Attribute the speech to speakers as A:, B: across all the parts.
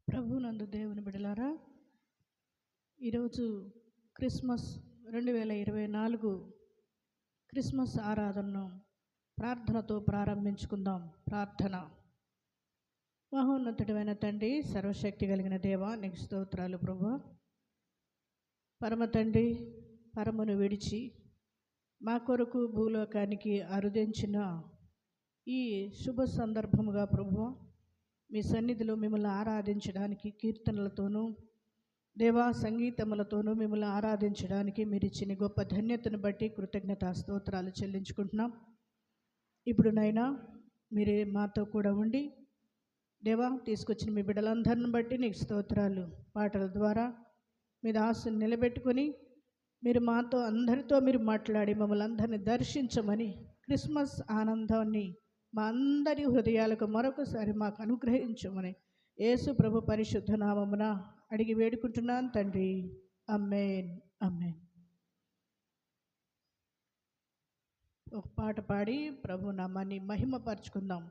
A: ప్రభునందు దేవుని బిడ్డలారా, ఈరోజు క్రిస్మస్ 2024 క్రిస్మస్ ఆరాధనను ప్రార్థనతో ప్రారంభించుకుందాం. ప్రార్థన. మహోన్నతుడైన తండ్రి, సర్వశక్తి కలిగిన దేవ, నీకు స్తోత్రాలు ప్రభువా. పరమ తండ్రి, పరమును విడిచి మా కొరకు భూలోకానికి అరుదించిన ఈ శుభ సందర్భముగా ప్రభువా, మీ సన్నిధిలో మిమ్మల్ని ఆరాధించడానికి కీర్తనలతోనూ దేవా సంగీతములతోనూ మిమ్మల్ని ఆరాధించడానికి మీరు ఇచ్చిన గొప్ప ధన్యతను బట్టి కృతజ్ఞతా స్తోత్రాలు చెల్లించుకుంటున్నాం. ఇప్పుడు నైనా మీరే మాతో కూడా ఉండి దేవా తీసుకొచ్చిన మీ బిడ్డలందరిని బట్టి నీకు స్తోత్రాలు. పాటల ద్వారా మీ దాసుని నిలబెట్టుకొని మీరు మాతో అందరితో మీరు మాట్లాడి మమ్మల్ని అందరినీ దర్శించమని, క్రిస్మస్ ఆనందాన్ని మా అందరి హృదయాలకు మరొకసారి మాకు అనుగ్రహించమని యేసు ప్రభు పరిశుద్ధ నామమున అడిగి వేడుకుంటున్నాను తండ్రి. ఆమేన్, ఆమేన్. ఒక పాట పాడి ప్రభు నామాన్ని మహిమపరచుకుందాం.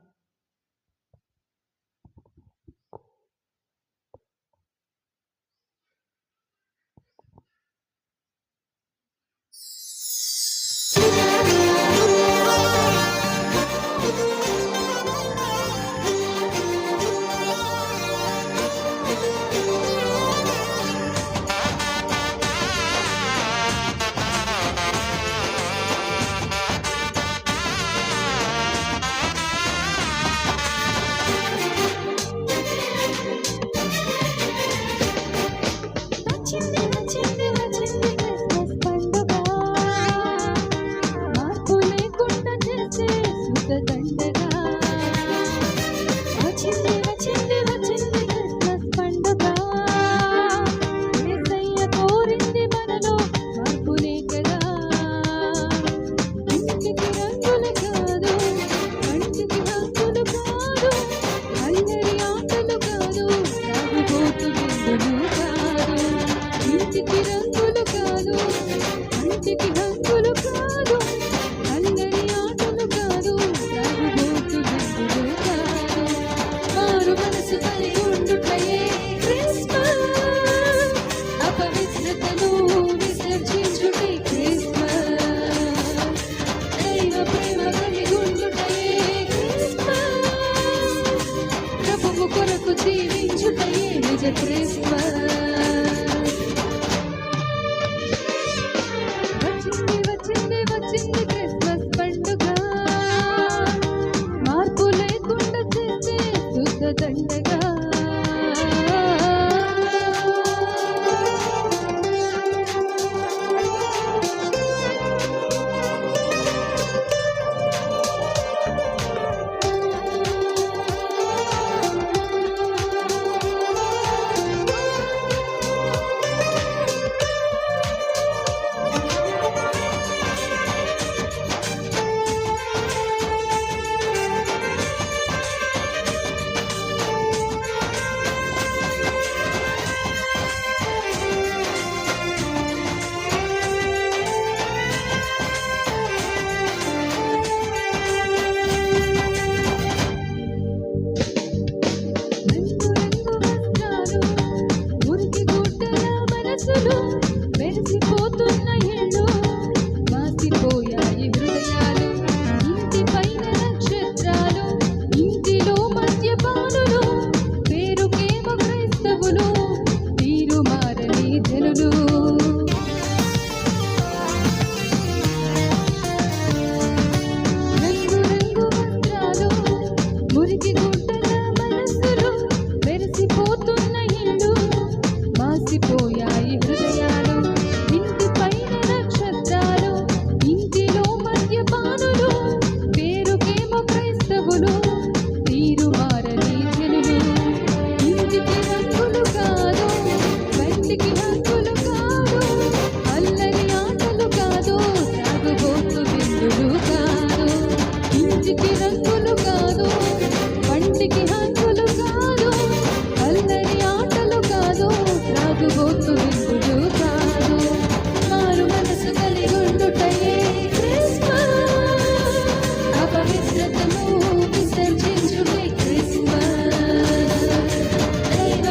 B: విసర్జించుటే క్రిస్మస్. దైవ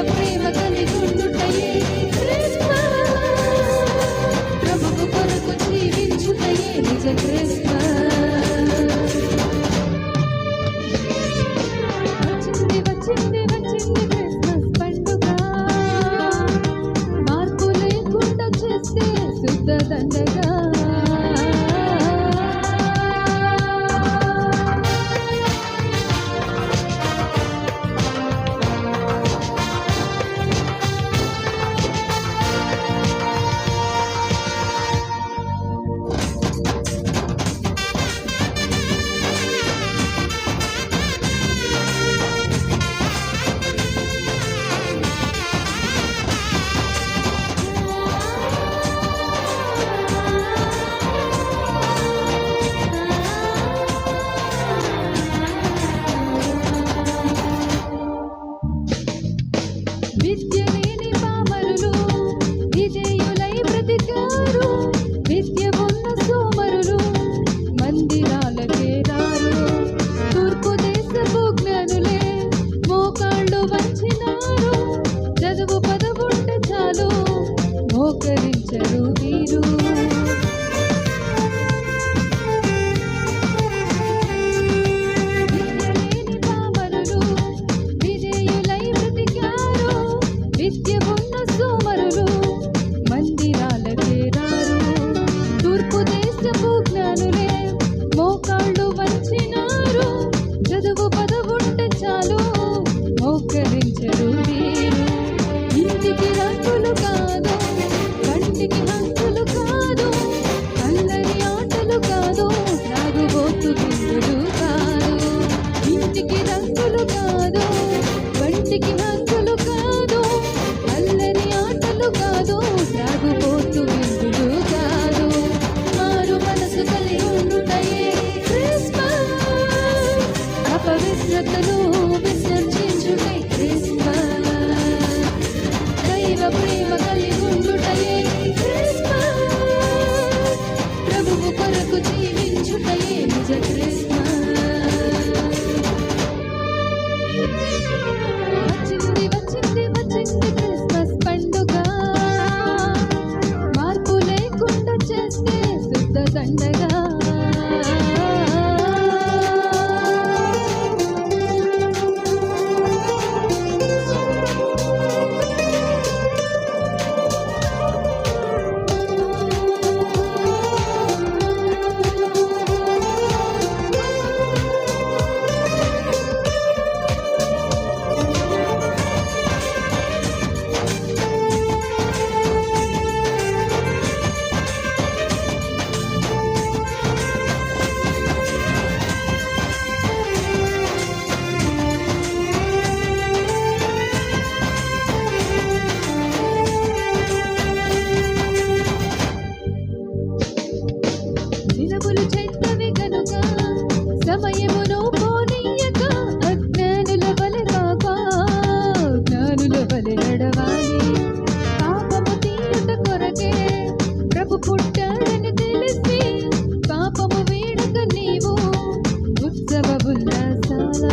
B: ఉల్లాసాల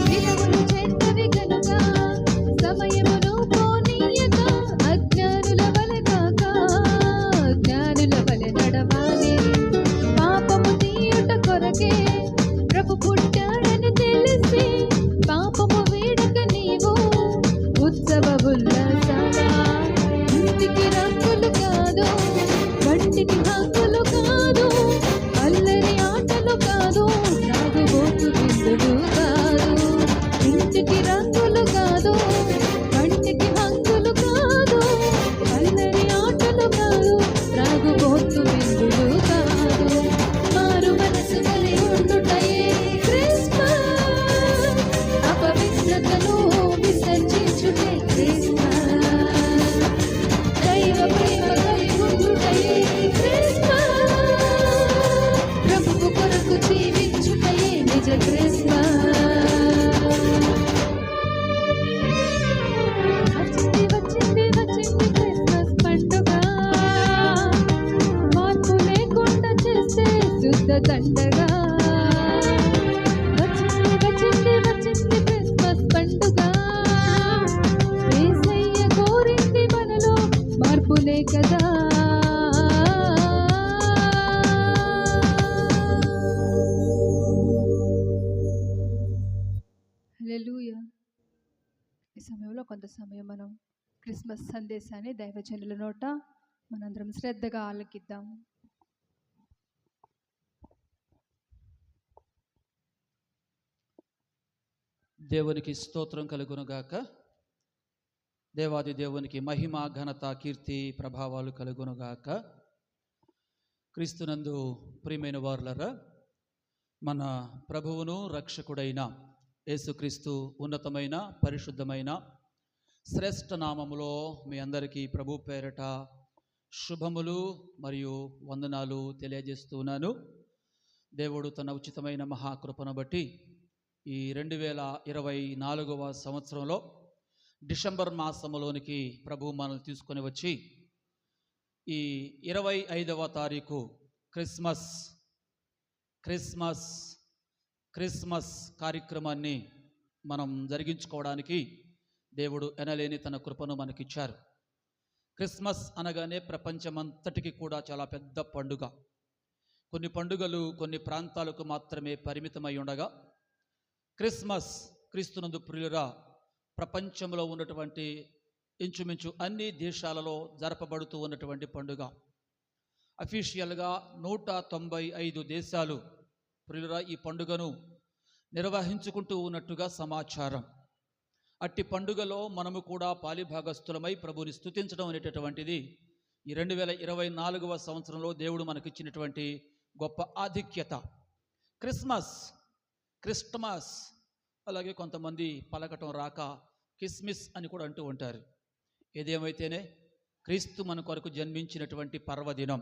B: దినములు చెడ్డవి గనుక సమయమును పోనీయక అజ్ఞానుల వలె కాక జ్ఞానుల వలె నడవాలి. పాపము తీయుట కొరకే ప్రభు పుట్టాడని తెలిసి పాపము వీడక నీవు ఉత్సవ ఉల్లాసాల. ఇంటికి రంగులు కాదు, వంటికి హంగులు కాదు, అల్లరి ఆటలు కాదు, తాగుబోతు విందులు కాదు. ఇంటికి రంగులు కాదు, వంటికి హంగులు కాదు, అల్లరి ఆటలు కాదు, తాగుబోతు విందులు కాదు. మారు మనసు కలిగి ఉండుటయే క్రిస్మస్, అపవిత్రతను విసర్జించుటే క్రిస్మస్. దైవ ప్రేమ కలిగి ఉండుటయే క్రిస్మస్, ప్రభువు కొరకు జీవించుటయే నిజ క్రిస్మస్. వచ్చింది వచ్చింది వచ్చింది క్రిస్మస్ పండుగ, మార్పు లేకుండా చేస్తే శుద్ధ దండగా. వచ్చింది వచ్చింది వచ్చింది క్రిస్మస్ పండుగ, యేసయ్య కోరింది మనలో మార్పులే కదా. హల్లెలూయా. ఈ సమయంలో కొంత సమయం మనం క్రిస్మస్ సందేశాన్ని దైవజనుల నోట మనందరం శ్రద్ధగా ఆలకిద్దాం.
C: దేవునికి స్తోత్రం కలుగునుగాక. దేవాది దేవునికి మహిమ, ఘనత, కీర్తి, ప్రభావాలు కలుగునుగాక. క్రీస్తునందు ప్రియమైన వారులరా, మన ప్రభువును రక్షకుడైన యేసుక్రీస్తు ఉన్నతమైన పరిశుద్ధమైన శ్రేష్ఠ నామములో మీ అందరికీ ప్రభు పేరట శుభములు మరియు వందనాలు తెలియజేస్తున్నాను. దేవుడు తన ఉచితమైన మహాకృపను బట్టి ఈ 2024వ సంవత్సరంలో డిసెంబర్ మాసంలోనికి ప్రభు మనల్ని తీసుకొని వచ్చి ఈ 25వ తారీఖు క్రిస్మస్ కార్యక్రమాన్ని మనం జరిగించుకోవడానికి దేవుడు ఎనలేని తన కృపను మనకిచ్చారు. క్రిస్మస్ అనగానే ప్రపంచమంతటికి కూడా చాలా పెద్ద పండుగ. కొన్ని పండుగలు కొన్ని ప్రాంతాలకు మాత్రమే పరిమితమై ఉండగా, క్రిస్మస్ క్రీస్తునందు ప్రియురా ప్రపంచంలో ఉన్నటువంటి ఇంచుమించు అన్ని దేశాలలో జరపబడుతూ ఉన్నటువంటి పండుగ. అఫీషియల్గా 195 దేశాలు ప్రియురా ఈ పండుగను నిర్వహించుకుంటూ ఉన్నట్టుగా సమాచారం. అట్టి పండుగలో మనము కూడా పాలిభాగస్థులమై ప్రభుని స్తుతించడం అనేటటువంటిది ఈ 2024వ సంవత్సరంలో దేవుడు మనకిచ్చినటువంటి గొప్ప ఆధిక్యత. క్రిస్టమస్ అలాగే కొంతమంది పలకటం రాక కిస్మిస్ అని కూడా అంటూ ఉంటారు. ఏదేమైతేనే క్రీస్తు మన కొరకు జన్మించినటువంటి పర్వదినం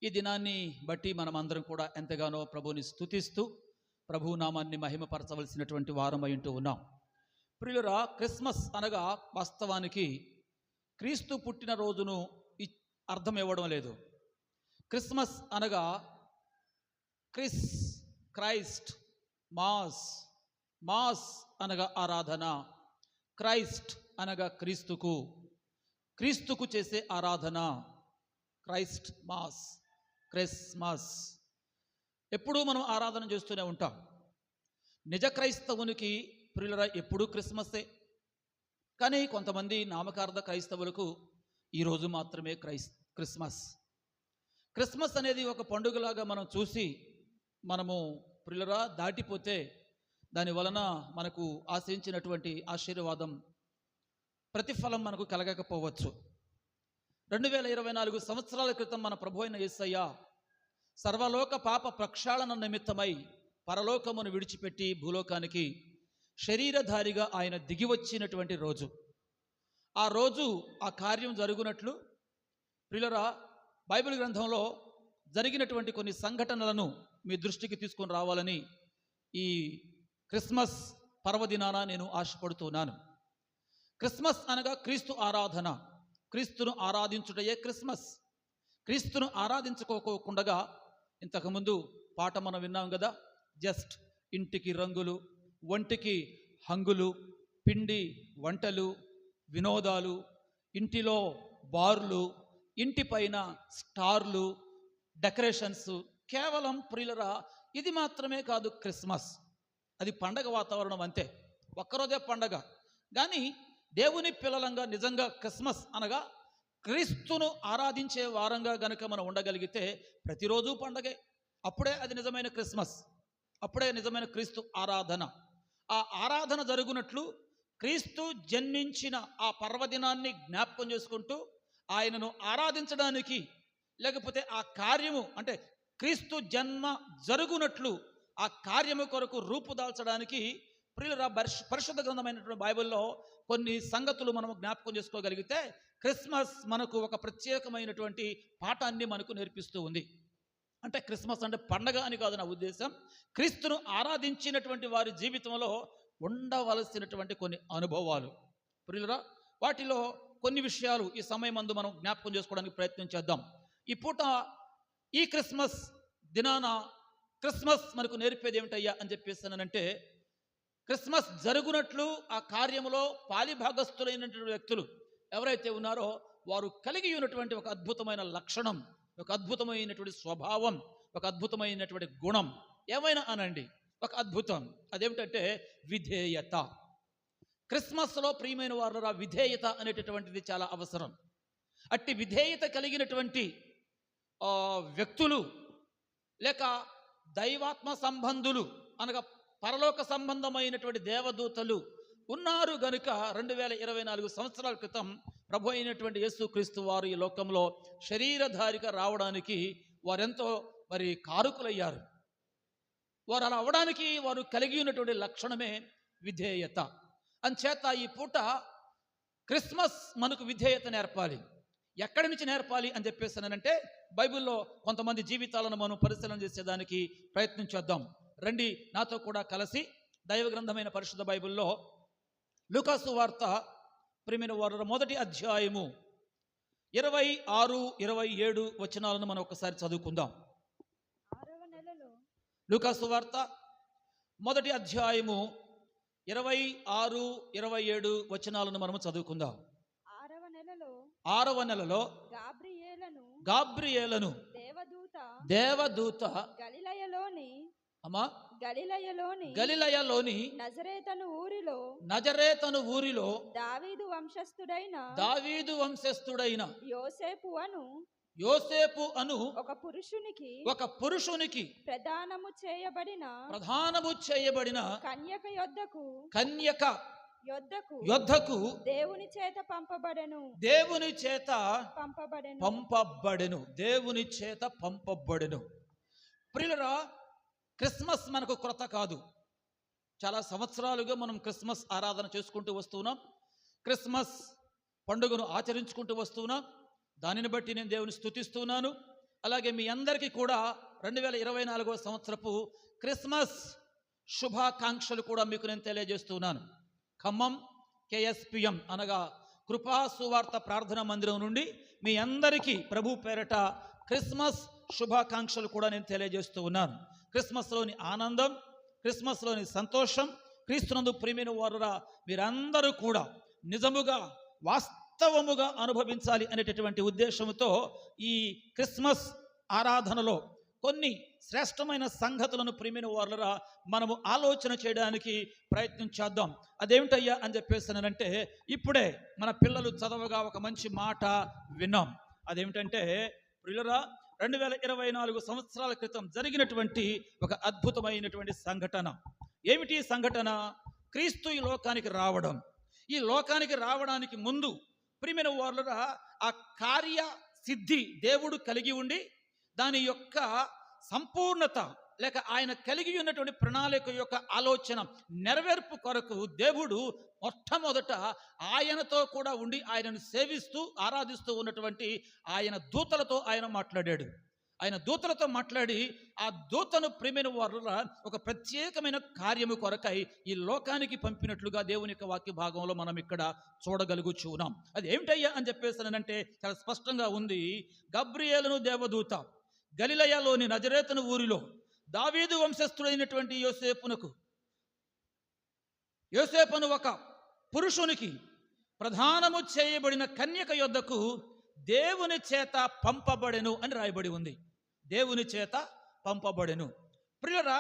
C: ఈ దినాన్ని బట్టి మనం అందరం కూడా ఎంతగానో ప్రభుని స్తుతిస్తూ ప్రభు నామాన్ని మహిమపరచవలసినటువంటి వారమై ఉంటూ ఉన్నాం. ప్రియులరా, క్రిస్మస్ అనగా వాస్తవానికి క్రీస్తు పుట్టిన రోజును అర్థం ఇవ్వడం లేదు. క్రిస్మస్ అనగా క్రైస్ట్, మాస్ అనగా ఆరాధన, క్రైస్ట్ అనగా క్రీస్తుకు చేసే ఆరాధన, క్రిస్మస్. ఎప్పుడూ మనం ఆరాధన చేస్తూనే ఉంటాం. నిజ క్రైస్తవునికి ప్రియులరా ఎప్పుడూ క్రిస్మస్సే. కానీ కొంతమంది నామకార్థ క్రైస్తవులకు ఈరోజు మాత్రమే క్రిస్మస్ అనేది ఒక పండుగలాగా మనం చూసి మనము ప్రియులరా దాటిపోతే దాని వలన మనకు ఆశించినటువంటి ఆశీర్వాదం ప్రతిఫలం మనకు కలగకపోవచ్చు. 2024 సంవత్సరాల క్రితం మన ప్రభు అయిన యేసయ్య సర్వలోక పాప ప్రక్షాళన నిమిత్తమై పరలోకమును విడిచిపెట్టి భూలోకానికి శరీరధారిగా ఆయన దిగి వచ్చినటువంటి రోజు. ఆ రోజు ఆ కార్యం జరుగునట్లు ప్రియులరా బైబిల్ గ్రంథంలో జరిగినటువంటి కొన్ని సంఘటనలను మీ దృష్టికి తీసుకొని రావాలని ఈ క్రిస్మస్ పర్వదినాన నేను ఆశపడుతున్నాను. క్రిస్మస్ అనగా క్రీస్తు ఆరాధన, క్రీస్తును ఆరాధించుటయే క్రిస్మస్. క్రీస్తును ఆరాధించుకోకుండా ఇంతకుముందు పాట మనం విన్నాం కదా, జస్ట్ ఇంటికి రంగులు, ఒంటికి హంగులు, పిండి వంటలు, వినోదాలు, ఇంటిలో బార్లు, ఇంటిపైన స్టార్లు, డెకరేషన్స్. కేవలం ప్రియులరా, ఇది మాత్రమే కాదు క్రిస్మస్. అది పండగ వాతావరణం అంతే, ఒక్కరోజే పండగ. కానీ దేవుని పిల్లలంగా నిజంగా క్రిస్మస్ అనగా క్రీస్తును ఆరాధించే వారంగా గనుక మనం ఉండగలిగితే ప్రతిరోజు పండగే. అప్పుడే అది నిజమైన క్రిస్మస్, అప్పుడే నిజమైన క్రీస్తు ఆరాధన. ఆ ఆరాధన జరుగునట్లు క్రీస్తు జన్మించిన ఆ పర్వదినాన్ని జ్ఞాపకం చేసుకుంటూ ఆయనను ఆరాధించడానికి, లేకపోతే ఆ కార్యము అంటే క్రీస్తు జన్మ జరుగునట్లు ఆ కార్యము కొరకు రూపుదాల్చడానికి ప్రియుల పరిశుద్ధ గ్రంథమైనటువంటి బైబిల్లో కొన్ని సంగతులు మనము జ్ఞాపకం చేసుకోగలిగితే క్రిస్మస్ మనకు ఒక ప్రత్యేకమైనటువంటి పాఠాన్ని మనకు నేర్పిస్తూ ఉంది. అంటే క్రిస్మస్ అంటే పండగ అని కాదు నా ఉద్దేశం. క్రీస్తును ఆరాధించినటువంటి వారి జీవితంలో ఉండవలసినటువంటి కొన్ని అనుభవాలు ప్రియులరా, వాటిలో కొన్ని విషయాలు ఈ సమయం మందు మనం జ్ఞాపకం చేసుకోవడానికి ప్రయత్నం చేద్దాం. ఈ పూట ఈ క్రిస్మస్ దినాన క్రిస్మస్ మనకు నేర్పేది ఏమిటయ్యా అని చెప్పేసానంటే, క్రిస్మస్ జరుగునట్లు ఆ కార్యములో పాలిభాగస్థులైనటువంటి వ్యక్తులు ఎవరైతే ఉన్నారో వారు కలిగి ఉన్నటువంటి ఒక అద్భుతమైన లక్షణం, ఒక అద్భుతమైనటువంటి స్వభావం, ఒక అద్భుతమైనటువంటి గుణం, ఏమైనా అనండి, ఒక అద్భుతం. అదేమిటంటే విధేయత. క్రిస్మస్లో ప్రియమైన వారురా, విధేయత అనేటటువంటిది చాలా అవసరం. అట్టి విధేయత కలిగినటువంటి వ్యక్తులు లేక దైవాత్మ సంబంధులు అనగా పరలోక సంబంధమైనటువంటి దేవదూతలు ఉన్నారు గనుక 2024 సంవత్సరాల క్రితం ప్రభు అయినటువంటి యేసుక్రీస్తు వారు ఈ లోకంలో శరీరధారిగా రావడానికి వారెంతో కారుకులయ్యారు. వారు అలా అవడానికి వారు కలిగి ఉన్నటువంటి లక్షణమే విధేయత. అంచేత ఈ పూట క్రిస్మస్ మనకు విధేయత నేర్పాలి. ఎక్కడి నుంచి నేర్పాలి అని చెప్పేసానంటే, బైబిల్లో కొంతమంది జీవితాలను మనం పరిశీలన చేసేదానికి ప్రయత్నం చేద్దాం. రండి నాతో కూడా కలిసి దైవ గ్రంథమైన పరిశుద్ధ బైబిల్లో లూకాసు వార్త ప్రియమైన వారు మొదటి అధ్యాయము 26-27 వచనాలను మనం ఒకసారి చదువుకుందాం. లూకాసు వార్త మొదటి అధ్యాయము 26-27 వచనాలను మనము చదువుకుందాం. 6వ నెలలో గాబ్రియేలను దేవదూత గలిలయలోని నజరేతను ఊరిలో దావీదు వంశస్థుడైన యోసేపు అను ఒక పురుషునికి ప్రధానము చేయబడిన కన్యక యొద్దకు దేవుని చేత పంపబడెను. ప్రియులరా, క్రిస్మస్ మనకు క్రొత్త కాదు. చాలా సంవత్సరాలుగా మనం క్రిస్మస్ ఆరాధన చేసుకుంటూ వస్తున్నాం, క్రిస్మస్ పండుగను ఆచరించుకుంటూ వస్తున్నాం. దానిని బట్టి నేను దేవుని స్తుతిస్తున్నాను. అలాగే మీ అందరికీ కూడా 2024 సంవత్సరపు క్రిస్మస్ శుభాకాంక్షలు కూడా మీకు నేను తెలియజేస్తున్నాను. ఖమ్మం KSPM అనగా కృపా సువార్త ప్రార్థనా మందిరం నుండి మీ అందరికీ ప్రభు పేరట క్రిస్మస్ శుభాకాంక్షలు కూడా నేను తెలియజేస్తూ ఉన్నాను. క్రిస్మస్లోని ఆనందం, క్రిస్మస్లోని సంతోషం, క్రీస్తునందు ప్రియమైన వారురా మీరందరూ కూడా నిజముగా వాస్తవముగా అనుభవించాలి అనేటటువంటి ఉద్దేశంతో ఈ క్రిస్మస్ ఆరాధనలో కొన్ని శ్రేష్టమైన సంగతులను ప్రియమైన వారులరా మనము ఆలోచన చేయడానికి ప్రయత్నం చేద్దాం. అదేమిటయ్యా అని చెప్పేసానంటే, ఇప్పుడే మన పిల్లలు చదవగా ఒక మంచి మాట విన్నాం. అదేమిటంటే ప్రియులరా, 2024 సంవత్సరాల క్రితం జరిగినటువంటి ఒక అద్భుతమైనటువంటి సంఘటన. ఏమిటి సంఘటన? క్రీస్తు ఈ లోకానికి రావడం. ఈ లోకానికి రావడానికి ముందు ప్రియమైన వారులరా ఆ కార్య సిద్ధి దేవుడు కలిగి ఉండి దాని యొక్క సంపూర్ణత లేక ఆయన కలిగి ఉన్నటువంటి ప్రణాళిక యొక్క ఆలోచన నెరవేర్పు కొరకు దేవుడు మొట్టమొదట ఆయనతో కూడా ఉండి ఆయనను సేవిస్తూ ఆరాధిస్తూ ఉన్నటువంటి ఆయన దూతలతో ఆయన మాట్లాడాడు. ఆయన దూతలతో మాట్లాడి ఆ దూతను ప్రియమైన వారు ఒక ప్రత్యేకమైన కార్యము కొరకై ఈ లోకానికి పంపినట్లుగా దేవుని యొక్క వాక్య భాగంలో మనం ఇక్కడ చూడగలుగుచున్నాం. అది ఏమిటయ్యా అని చెప్పేసానంటే చాలా స్పష్టంగా ఉంది. గబ్రియేలును దేవదూత గలిలయలోని నజరేతును ఊరిలో దావీదు వంశస్థుడైనటువంటి యోసేపును ఒక పురుషునికి ప్రధానము చేయబడిన కన్యక యొద్దకు దేవుని చేత పంపబడెను అని రాయబడి ఉంది. దేవుని చేత పంపబడెను. ప్రియులరా,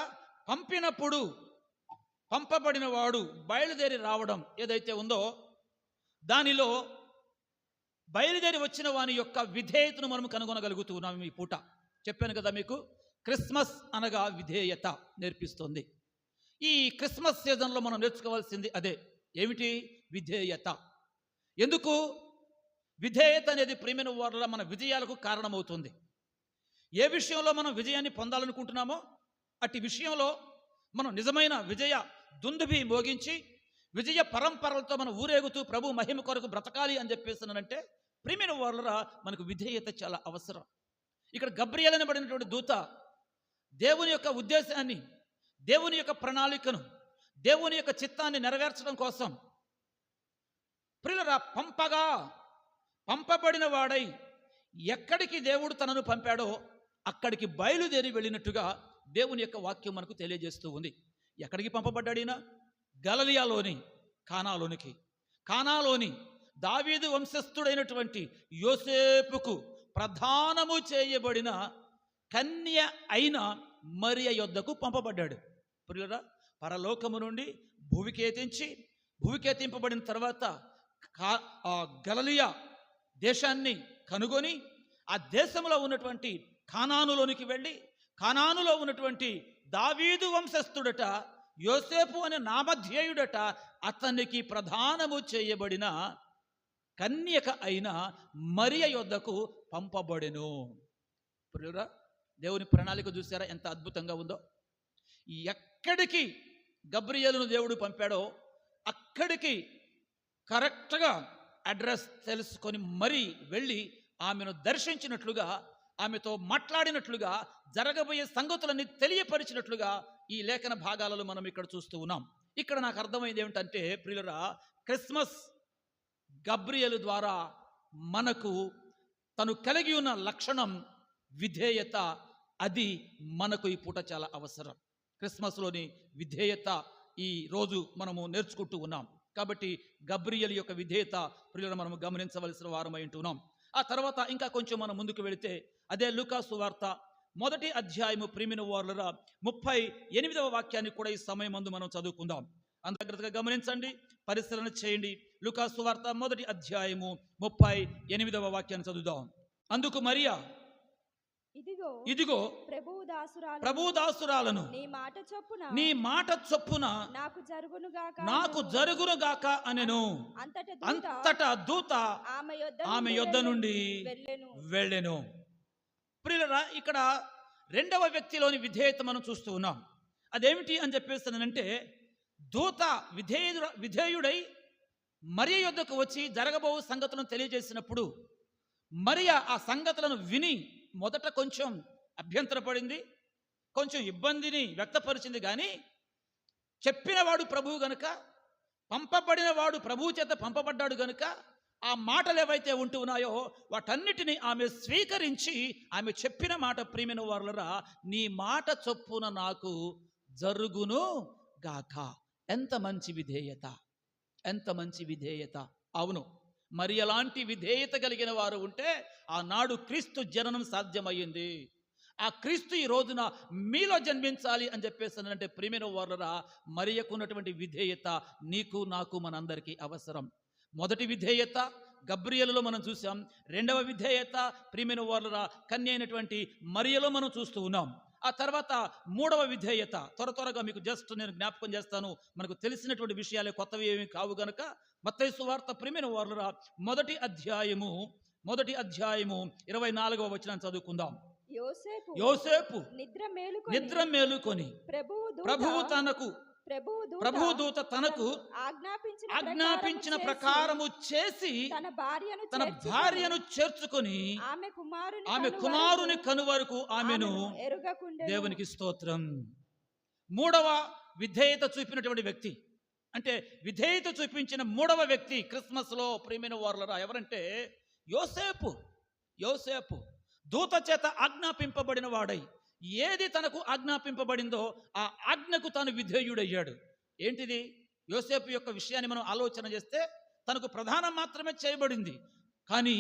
C: పంపినప్పుడు పంపబడిన వాడు బయలుదేరి రావడం ఏదైతే ఉందో దానిలో బయలుదేరి వచ్చిన వాని యొక్క విధేయతను మనం కనుగొనగలుగుతూ ఉన్నాం. ఈ పూట చెప్పాను కదా మీకు, క్రిస్మస్ అనగా విధేయత నేర్పిస్తుంది. ఈ క్రిస్మస్ సీజన్లో మనం నేర్చుకోవాల్సింది అదే. ఏమిటి? విధేయత. ఎందుకు? విధేయత అనేది ప్రియమైన వారిలో మన విజయాలకు కారణమవుతుంది. ఏ విషయంలో మనం విజయాన్ని పొందాలనుకుంటున్నామో అట్టి విషయంలో మనం నిజమైన విజయ దుందుభి మోగించి విజయ పరంపరలతో మనం ఊరేగుతూ ప్రభు మహిమ కొరకు బ్రతకాలి అని చెప్పేసానంటే ప్రియమైన వారిలో మనకు విధేయత చాలా అవసరం. ఇక్కడ గబ్రియేలు అనబడినటువంటి దూత దేవుని యొక్క ఉద్దేశాన్ని, దేవుని యొక్క ప్రణాళికను, దేవుని యొక్క చిత్తాన్ని నెరవేర్చడం కోసం ప్రియులరా పంపబడిన వాడై ఎక్కడికి దేవుడు తనను పంపాడో అక్కడికి బయలుదేరి వెళ్ళినట్టుగా దేవుని యొక్క వాక్యం మనకు తెలియజేస్తూ ఉంది. ఎక్కడికి పంపబడ్డాడినా? గలిలయలోని కానాలోని దావీదు వంశస్థుడైనటువంటి యోసేపుకు ప్రధానము చేయబడిన కన్య అయిన మరియ యొద్దకు పంపబడ్డాడు. ప్రియులరా, పరలోకము నుండి భూమికేతింపబడిన తర్వాత గలిలయ దేశాన్ని కనుగొని ఆ దేశంలో ఉన్నటువంటి కానానులోనికి వెళ్ళి కానానులో ఉన్నటువంటి దావీదు వంశస్థుడట యోసేపు అనే నామధేయుడట అతనికి ప్రధానము చేయబడిన కన్యక అయిన మరియ యొద్దకు పంపబడెను. ప్రియులరా, దేవుని ప్రణాళిక చూసారా ఎంత అద్భుతంగా ఉందో? ఎక్కడికి గబ్రియేలును దేవుడు పంపాడో అక్కడికి కరెక్ట్గా అడ్రస్ తెలుసుకొని మరీ వెళ్ళి ఆమెను దర్శించినట్లుగా, ఆమెతో మాట్లాడినట్లుగా, జరగబోయే సంగతులన్నీ తెలియపరిచినట్లుగా ఈ లేఖన భాగాలలో మనం ఇక్కడ చూస్తూ ఉన్నాం. ఇక్కడ నాకు అర్థమైంది ఏమిటంటే ప్రియులరా, క్రిస్మస్ గబ్రియేలు ద్వారా మనకు తను కలిగి ఉన్న లక్షణం విధేయత. అది మనకు ఈ పూట చాలా అవసరం. క్రిస్మస్లోని విధేయత ఈ రోజు మనము నేర్చుకుంటూ ఉన్నాం. కాబట్టి గబ్రియేలు యొక్క విధేయత ప్రియులను మనము గమనించవలసిన వారమై ఉంటున్నాం. ఆ తర్వాత ఇంకా కొంచెం మనం ముందుకు వెళితే అదే లూకా సువార్త 1వ అధ్యాయము ప్రియమైన వారలారా 38వ వాక్యాన్ని కూడా ఈ సమయం ముందు మనం చదువుకుందాం. జాగ్రత్తగా గమనించండి, పరిశీలన చేయండి. లూకా సువార్త 1వ అధ్యాయము 38వ వాక్యాన్ని చదువుదాం. అందుకు మరియా, ఇదిగో ప్రభువు దాసురాలను, నీ మాట చొప్పున నాకు జరుగునుగాక అనెను. అంతటా దూత ఆమె యొద్ద నుండి వెళ్ళెను. ప్రియులరా, ఇక్కడ రెండవ వ్యక్తిలోని విధేయత మనం చూస్తూ ఉన్నాం. అదేమిటి అని చెప్పేస్తానంటే, దూత విధేయుడై మరియ యొద్దకు వచ్చి జరగబో సంగతులను తెలియజేసినప్పుడు మరియ ఆ సంగతులను విని మొదట కొంచెం అభ్యంతరపడింది, కొంచెం ఇబ్బందిని వ్యక్తపరిచింది. కానీ చెప్పినవాడు ప్రభువు గనుక, పంపబడిన వాడు ప్రభువు చేత పంపబడ్డాడు గనుక ఆ మాటలు ఏవైతే ఉంటూ ఉన్నాయో వాటన్నిటిని ఆమె స్వీకరించి ఆమె చెప్పిన మాట ప్రియమైన వారలారా, నీ మాట చొప్పున నాకు జరుగును గాక. ఎంత మంచి విధేయత, ఎంత మంచి విధేయత! అవును, మరి అలాంటి విధేయత కలిగిన వారు ఉంటే ఆనాడు క్రీస్తు జననం సాధ్యమయ్యింది. ఆ క్రీస్తు ఈ రోజున మీలో జన్మించాలి అని చెప్పేసానంటే ప్రియమైన వారలారా, మరియకున్నటువంటి విధేయత నీకు నాకు మనందరికీ అవసరం. మొదటి విధేయత గబ్రియేలులో మనం చూసాం. రెండవ విధేయత ప్రియమైన వారలారా కన్య అయినటువంటి మరియలో మనం చూస్తూ ఉన్నాం. ఆ తర్వాత మూడవ విధేయత త్వరగా మీకు జస్ట్ నేను జ్ఞాపకం చేస్తాను. మనకు తెలిసినటువంటి విషయాలే, కొత్తవి ఏమి కావు గనుక. మత్తయి సువార్త ప్రియమైన వారలారా 1వ అధ్యాయము 24వ వచనాన్ని చదువుకుందాం. యోసేపు నిద్ర మేలుకొని ప్రభువు తనకు ప్రభు దూత తనకు ఆజ్ఞాపించిన ప్రకారము చేసి తన భార్యను చేర్చుకొని ఆమె కుమారుని కను వరకు ఆమెను దేవునికి స్తోత్రం. మూడవ విధేయత చూపినటువంటి వ్యక్తి, అంటే విధేయత చూపించిన మూడవ వ్యక్తి క్రిస్మస్లో ప్రియమైన వారలారా ఎవరంటే యోసేపు దూత చేత ఆజ్ఞాపింపబడిన వాడై ఏది తనకు ఆజ్ఞాపింపబడిందో ఆ ఆజ్ఞకు తాను విధేయుడయ్యాడు. ఏంటిది? యోసేపు యొక్క విషయాన్ని మనం ఆలోచన చేస్తే తనకు ప్రధానం మాత్రమే చేయబడింది, కానీ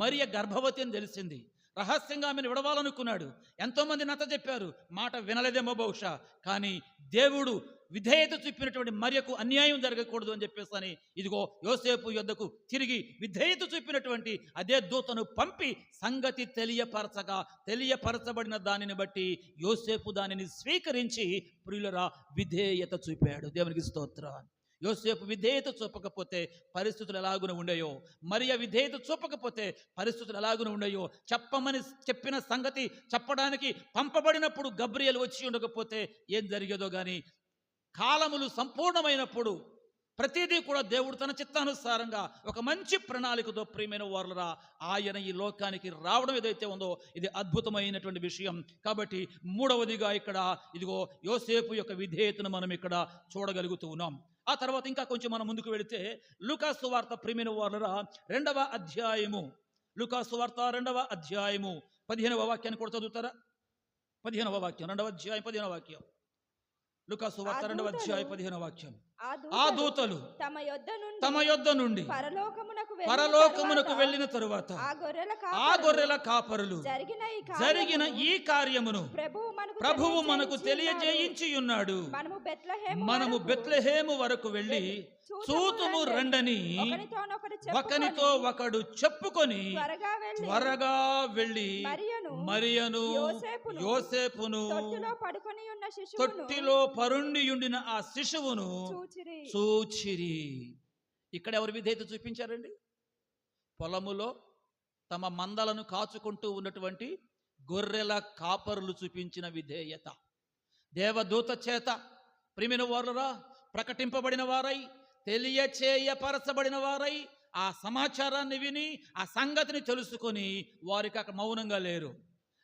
C: మరియ గర్భవతి అని తెలిసింది. రహస్యంగా ఆమెను విడవాలనుకున్నాడు. ఎంతోమంది నచ్చ చెప్పారు, మాట వినలేదేమో బహుశా, కానీ దేవుడు విధేయత చూపినటువంటి మరియకు అన్యాయం జరగకూడదు అని చెప్పేసి ఇదిగో యోసేపు యొద్దకు తిరిగి విధేయత చూపినటువంటి అదే దూతను పంపి సంగతి తెలియపరచబడిన దానిని బట్టి యోసేపు దానిని స్వీకరించి ప్రియులరా విధేయత చూపాడు. దేవునికి స్తోత్రం. యోసేపు విధేయత చూపకపోతే పరిస్థితులు ఎలాగున ఉండయో, మరియ విధేయత చూపకపోతే పరిస్థితులు ఎలాగున ఉండయో, చెప్పమని చెప్పిన సంగతి చెప్పడానికి పంపబడినప్పుడు గబ్రియలు వచ్చి ఉండకపోతే ఏం జరిగేదో కానీ, కాలములు సంపూర్ణమైనప్పుడు ప్రతిదీ కూడా దేవుడు తన చిత్తానుసారంగా ఒక మంచి ప్రణాళికతో ప్రియమైన వారలారా ఆయన ఈ లోకానికి రావడం ఏదైతే ఉందో ఇది అద్భుతమైనటువంటి విషయం. కాబట్టి మూడవదిగా ఇక్కడ ఇదిగో యోసేపు యొక్క విధేయతను మనం ఇక్కడ చూడగలుగుతూ ఉన్నాం. ఆ తర్వాత ఇంకా కొంచెం మనం ముందుకు వెళితే లూకాసు సువార్త ప్రియమైన వారలారా 2వ అధ్యాయము, లూకాసు సువార్త 2వ అధ్యాయము 15వ వాక్యాన్ని కూడా చదువుతారా? 15వ వాక్యం, 2వ అధ్యాయం 15వ వాక్యం. లూకాసు సువార్త 2వ అధ్యాయం 15వ వాక్యం. ఆ దూతలు తమ యొద్ద నుండి పరలోకమునకు వెళ్ళిన తరువాత ఆ గొర్రెల కాపరులు జరిగిన ఈ కార్యమును ప్రభువు మనకు తెలియజేయించి ఉన్నాడు. మనము బెత్లెహేము వరకు వెళ్ళి చూతుము రండని ఒకనితో ఒకడు చెప్పుకొని త్వరగా వెళ్ళి మరియను యోసేపును తొట్టిలో పరుండియుండిన ఆ శిశువును చూచిరి. ఇక్కడ ఎవరు విధేయత చూపించారండి? పొలములో తమ మందలను కాచుకుంటూ ఉన్నటువంటి గొర్రెల కాపరులు చూపించిన విధేయత. దేవదూత చేత ప్రియమైన వారలారా ప్రకటింపబడిన వారై తెలియచేయపరచబడిన వారై ఆ సమాచారాన్ని విని ఆ సంగతిని తెలుసుకొని వారికి అక్కడ మౌనంగా లేరు,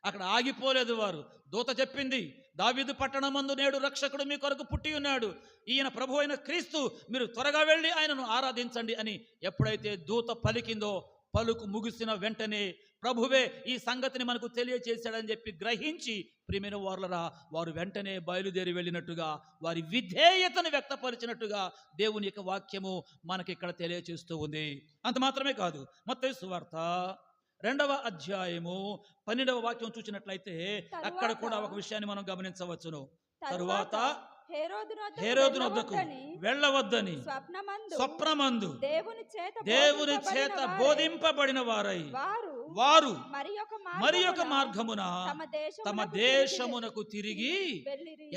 C: అక్కడ ఆగిపోలేదు. వారు దూత చెప్పింది, దావీదు పట్టణమందు నేడు రక్షకుడు మీ కొరకు పుట్టి ఉన్నాడు, ఈయన ప్రభు అయిన క్రీస్తు, మీరు త్వరగా వెళ్ళి ఆయనను ఆరాధించండి అని ఎప్పుడైతే దూత పలికిందో పలుకు ముగిసిన వెంటనే ప్రభువే ఈ సంగతిని మనకు తెలియచేశాడని చెప్పి గ్రహించి ప్రియమైన వారలారా వారు వెంటనే బయలుదేరి వెళ్ళినట్టుగా వారి విధేయతను వ్యక్తపరిచినట్టుగా దేవుని యొక్క వాక్యము మనకి ఇక్కడ తెలియచేస్తూ ఉంది. అంత మాత్రమే కాదు, మత్తయి సువార్త 2వ అధ్యాయము 12వ వాక్యం చూసినట్లయితే అక్కడ కూడా ఒక విషయాన్ని మనం గమనించవచ్చును. తరువాత హేరోదును వద్దకు వెళ్ళవద్దని స్వప్నమందు దేవుని చేత బోధింపబడిన వారై వారు మరి ఒక మార్గమున తమ దేశమునకు తిరిగి,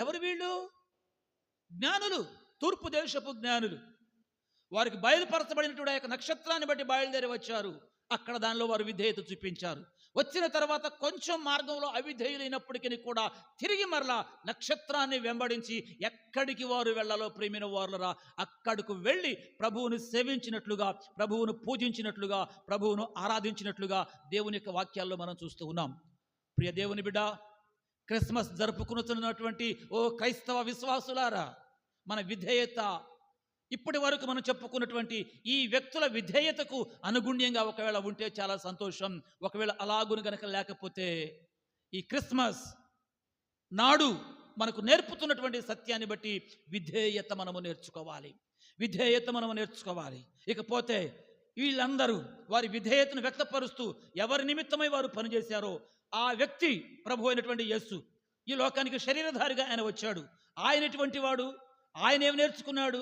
C: ఎవరు వీళ్ళు? జ్ఞానులు, తూర్పు దేశపు జ్ఞానులు. వారికి బయలుపరచబడినటువంటి ఆ యొక్క నక్షత్రాన్ని బట్టి బయలుదేరి వచ్చారు. అక్కడ దానిలో వారు విధేయత చూపించారు. వచ్చిన తర్వాత కొంచెం మార్గంలో అవిధేయులైనప్పటికీ కూడా తిరిగి మరలా నక్షత్రాన్ని వెంబడించి ఎక్కడికి వారు వెళ్ళాలో ప్రియమైన వారలారా అక్కడకు వెళ్ళి ప్రభువును సేవించినట్లుగా, ప్రభువును పూజించినట్లుగా, ప్రభువును ఆరాధించినట్లుగా దేవుని యొక్క వాక్యాల్లో మనం చూస్తూ ఉన్నాం. ప్రియ దేవుని బిడ్డ, క్రిస్మస్ జరుపుకున్నటువంటి ఓ క్రైస్తవ విశ్వాసులారా, మన విధేయత ఇప్పటి వరకు మనం చెప్పుకున్నటువంటి ఈ వ్యక్తుల విధేయతకు అనుగుణ్యంగా ఒకవేళ ఉంటే చాలా సంతోషం. ఒకవేళ అలాగును గనక లేకపోతే ఈ క్రిస్మస్ నాడు మనకు నేర్పుతున్నటువంటి సత్యాన్ని బట్టి విధేయత మనము నేర్చుకోవాలి. ఇకపోతే వీళ్ళందరూ వారి విధేయతను వ్యక్తపరుస్తూ ఎవరి నిమిత్తమై వారు పనిచేశారో ఆ వ్యక్తి ప్రభు అయినటువంటి యేసు ఈ లోకానికి శరీరధారిగా ఆయన వచ్చాడు. ఆయన ఎటువంటి వాడు? ఆయన ఏమి నేర్చుకున్నాడు?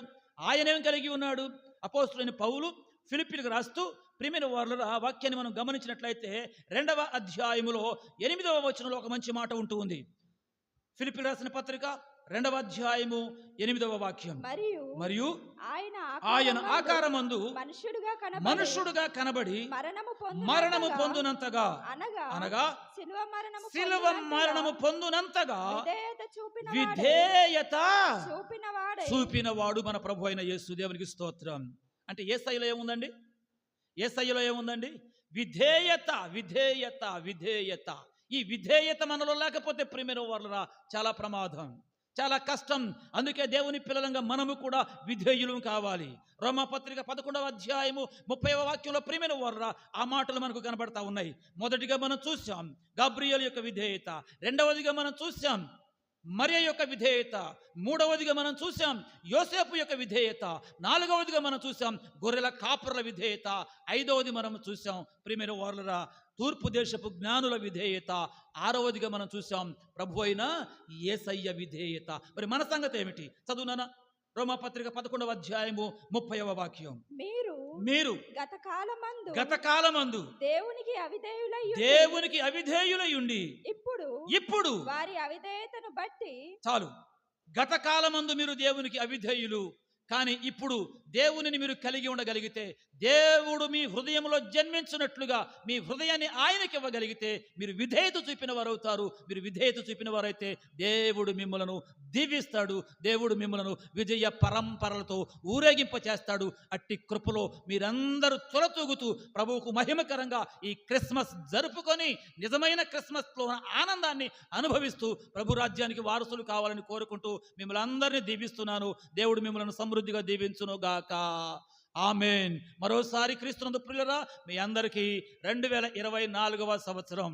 C: ఆయన ఏం కలిగి ఉన్నాడు? అపోస్తులైన పౌలు ఫిలిప్పీలకు రాస్తూ ప్రియమైన వారలారా ఆ వాక్యాన్ని మనం గమనించినట్లయితే 2వ అధ్యాయములో 8వ వచనంలో ఒక మంచి మాట ఉంటూ ఉంది. ఫిలిప్పీలకు రాసిన పత్రిక 2వ అధ్యాయము 8వ వాక్యం. మరియు
D: ఆయన
C: ఆయన ఆకారమందు
D: మనుష్యుడుగా కనబడి
C: మరణము పొందునంతగా అనగా శిలువ మరణము పొందునంతగా విధేయత చూపినవాడు మన ప్రభు అయిన యేసు. దేవునికి స్తోత్రం. అంటే యేసయ్యలో ఏముందండి? యేసయ్యలో ఏముందండి? విధేయత, విధేయత, విధేయత. ఈ విధేయత మనలో లేకపోతే ప్రియమైన వారులారా చాలా ప్రమాదం, చాలా కష్టం. అందుకే దేవుని పిల్లలంగా మనము కూడా విధేయులు కావాలి. రోమాపత్రిక 11వ అధ్యాయము 30వ వాక్యంలో ప్రియమైన వారులారా ఆ మాటలు మనకు కనబడతా ఉన్నాయి. మొదటిగా మనం చూసాం గబ్రియేలు యొక్క విధేయత, రెండవదిగా మనం చూసాం మరియ యొక్క విధేయత, మూడవదిగా మనం చూసాం యోసేపు యొక్క విధేయత, నాలుగవదిగా మనం చూసాం గొర్రెల కాపరుల విధేయత, ఐదవది మనం చూసాం ప్రియమైన వారులారా తూర్పు దేశపు జ్ఞానుల విధేయత, ఆరవదిగా మనం చూసాం ప్రభు అయిన యేసయ్య విధేయత. మరి మన సంగతి ఏమిటి? చదువునా రోమాపత్రిక 11వ అధ్యాయము 30వ వాక్యం. మీరు గత కాలమందు దేవునికి అవిధేయులై ఉండి ఇప్పుడు
D: వారి అవిధేయతను బట్టి
C: చాలు. గత కాలమందు మీరు దేవునికి అవిధేయులు, కానీ ఇప్పుడు దేవునిని మీరు కలిగి ఉండగలిగితే, దేవుడు మీ హృదయంలో జన్మించినట్లుగా మీ హృదయాన్ని ఆయనకి ఇవ్వగలిగితే మీరు విధేయత చూపిన వారు అవుతారు. మీరు విధేయత చూపిన వారైతే దేవుడు మిమ్మలను దీవిస్తాడు, దేవుడు మిమ్మలను విజయ పరంపరలతో ఊరేగింప చేస్తాడు. అట్టి కృపలో మీరందరూ త్వరతూగుతూ ప్రభువుకు మహిమకరంగా ఈ క్రిస్మస్ జరుపుకొని నిజమైన క్రిస్మస్లో ఆనందాన్ని అనుభవిస్తూ ప్రభు రాజ్యానికి వారసులు కావాలని కోరుకుంటూ మిమ్మల్ని అందరినీ దీవిస్తున్నాను. దేవుడు మిమ్మల్ని సమృద్ధిగా దీవించును గాక. ఆమేన్. మరోసారి క్రీస్తునందు ప్రియులారా మీ అందరికీ 2024వ సంవత్సరం